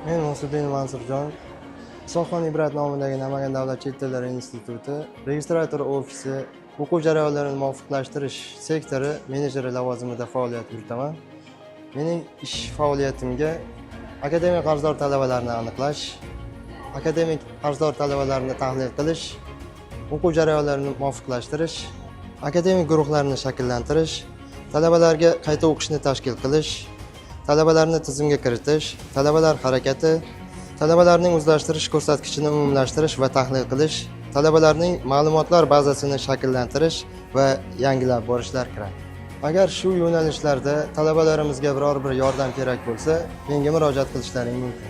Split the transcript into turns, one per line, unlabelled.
Men Muhsiddin Mansurjon, Isoqxon Ibrat nomidagi Namangan davlat chet tillari instituti registrator ofisi o'quv jarayonlarini muvofiqlashtirish sektori menejeri lavozimida faoliyat yuritaman. Mening ish faoliyatimga akademik qarzdor talabalarni aniqlash, akademik qarzdor talabalarni tahlil qilish, o'quv jarayonlarini muvofiqlashtirish, akademik guruhlarni shakllantirish, talabalarga qayta o'qishni tashkil qilish, talabalarni tizimga kiritish, talabalar harakati, talabalarning o'zlashtirish ko'rsatkichini umumlashtirish va tahlil qilish, talabalarning ma'lumotlar bazasini shakllantirish va yangilab borishlar kiradi. Agar shu yo'nalishlarda talabalarimizga biror bir yordam kerak bo'lsa, menga murojaat qilishlaring mumkin.